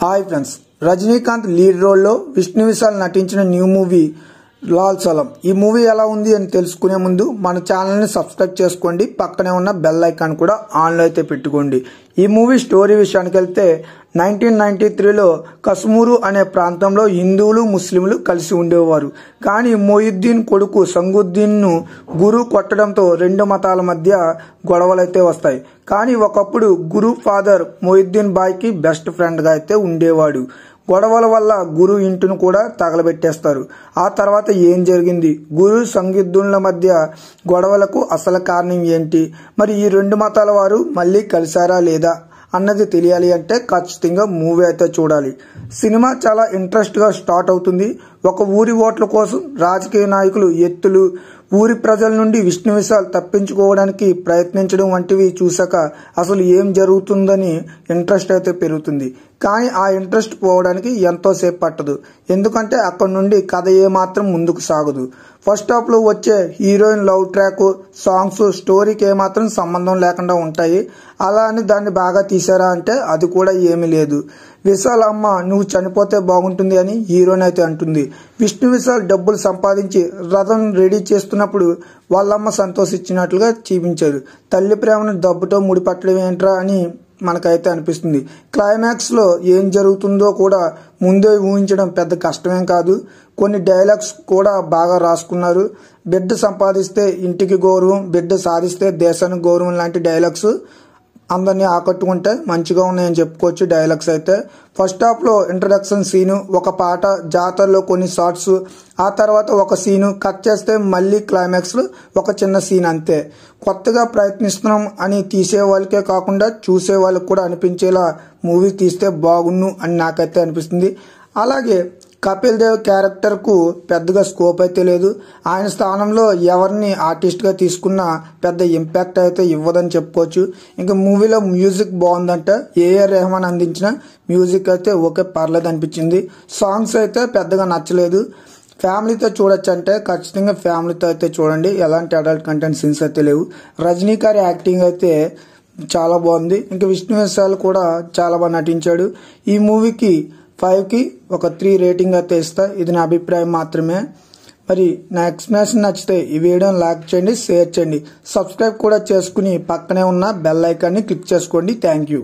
Hi friends, Rajinikanth lead రోల్లో విష్ణు విశాల్ నటించిన new movie Lal సలం. ఈ మూవీ ఎలా ఉంది అని తెలుసుకునే ముందు మన ఛానల్ని సబ్స్క్రైబ్ చేసుకోండి. పక్కనే ఉన్న బెల్ ఐకాన్ కూడా ఆన్లో అయితే పెట్టుకోండి. ఈ మూవీ స్టోరీ విషయానికి వెళ్తే 1993లో కశ్మూరు అనే ప్రాంతంలో హిందువులు ముస్లింలు కలిసి ఉండేవారు. కానీ మొయిద్దీన్ కొడుకు సంగుద్దీన్ను గురు కొట్టడంతో రెండు మతాల మధ్య గొడవలైతే వస్తాయి. కానీ ఒకప్పుడు గురు ఫాదర్ మొయిద్దీన్ బాయ్కి బెస్ట్ ఫ్రెండ్గా అయితే ఉండేవాడు. గొడవల వల్ల గురు ఇంటిని కూడా తగలబెట్టేస్తారు. ఆ తర్వాత ఏం జరిగింది, గురు సంగుద్దీన్ల మధ్య గొడవలకు అసలు కారణం ఏంటి, మరి ఈ రెండు మతాల వారు మళ్ళీ కలిసారా లేదా అన్నది తెలియాలి అంటే ఖచ్చితంగా మూవీ అయితే చూడాలి. సినిమా చాలా ఇంట్రెస్ట్గా స్టార్ట్ అవుతుంది. ఒక ఊరి ఓట్ల కోసం రాజకీయ నాయకులు ఎత్తులు, ఊరి ప్రజల నుండి విష్ణు విశాల్ తప్పించుకోవడానికి ప్రయత్నించడం వంటివి చూసాక అసలు ఏం జరుగుతుందని ఇంట్రెస్ట్ అయితే పెరుగుతుంది. కానీ ఆ ఇంట్రెస్ట్ పోవడానికి ఎంతో సేపు పట్టదు. ఎందుకంటే అక్కడ నుండి కథ ఏమాత్రం ముందుకు సాగదు. ఫస్ట్ హాఫ్ లో వచ్చే హీరోయిన్ లవ్ ట్రాక్, సాంగ్స్ స్టోరీకి ఏమాత్రం సంబంధం లేకుండా ఉంటాయి. అలా అని దాన్ని బాగా తీసారా అంటే అది కూడా ఏమీ లేదు. విశాల్ అమ్మ నువ్వు చనిపోతే బాగుంటుంది అని హీరోయిన్ అయితే అంటుంది. విష్ణు విశాల్ డబ్బులు సంపాదించి రథం రెడీ చేస్తున్నప్పుడు వాళ్ళమ్మ సంతోషించినట్లుగా చూపించారు. తల్లి ప్రేమను డబ్బుతో ముడిపట్టడం ఏంట్రా అని మనకైతే అనిపిస్తుంది. క్లైమాక్స్ లో ఏం జరుగుతుందో కూడా ముందే ఊహించడం పెద్ద కష్టమేం కాదు. కొన్ని డైలాగ్స్ కూడా బాగా రాసుకున్నారు. బిడ్డ సంపాదిస్తే ఇంటికి గౌరవం, బిడ్డ సాధిస్తే దేశానికి గౌరవం లాంటి డైలాగ్స్ అందరినీ ఆకట్టుకుంటే మంచిగా ఉన్నాయని చెప్పుకోవచ్చు. డైలాగ్స్ అయితే ఫస్ట్ హాఫ్ లో ఇంట్రడక్షన్ సీను, ఒక పాట, జాతరలో కొన్ని షార్ట్స్, ఆ తర్వాత ఒక సీను కట్ చేస్తే మళ్ళీ క్లైమాక్స్ లో ఒక చిన్న సీన్ అంతే. కొత్తగా ప్రయత్నిస్తున్నాం అని తీసే వాళ్ళకే కాకుండా చూసే వాళ్ళకి కూడా అనిపించేలా మూవీ తీస్తే బాగున్ను అని నాకైతే అనిపిస్తుంది. అలాగే కపిల్ దేవ్ క్యారెక్టర్ కు పెద్దగా స్కోప్ అయితే లేదు. ఆయన స్థానంలో ఎవరిని ఆర్టిస్ట్ గా తీసుకున్నా పెద్ద ఇంపాక్ట్ అయితే ఇవ్వదని చెప్పుకోవచ్చు. ఇంకా మూవీలో మ్యూజిక్ బాగుందంటే ఏఆర్ రెహమాన్ అందించిన మ్యూజిక్ అయితే ఓకే పర్లేదు అనిపించింది. సాంగ్స్ అయితే పెద్దగా నచ్చలేదు. ఫ్యామిలీతో చూడొచ్చు అంటే ఖచ్చితంగా ఫ్యామిలీతో అయితే చూడండి. ఎలాంటి అడల్ట్ కంటెంట్ సీన్స్ అయితే లేవు. రజనీకాంత్ యాక్టింగ్ అయితే చాలా బాగుంది. ఇంకా విష్ణు విశాల్ కూడా చాలా బాగా నటించాడు. ఈ మూవీకి 5కి ఒక 3 రేటింగ్ అయితే ఇస్తా. ఇది నా అభిప్రాయం మాత్రమే. మరి నా ఎక్స్ప్లెనేషన్ నచ్చితే ఈ వీడియోని లైక్ చేయండి, షేర్ చేయండి, సబ్స్క్రైబ్ కూడా చేసుకుని పక్కనే ఉన్న బెల్ ఐకాన్ని క్లిక్ చేసుకోండి. Thank you.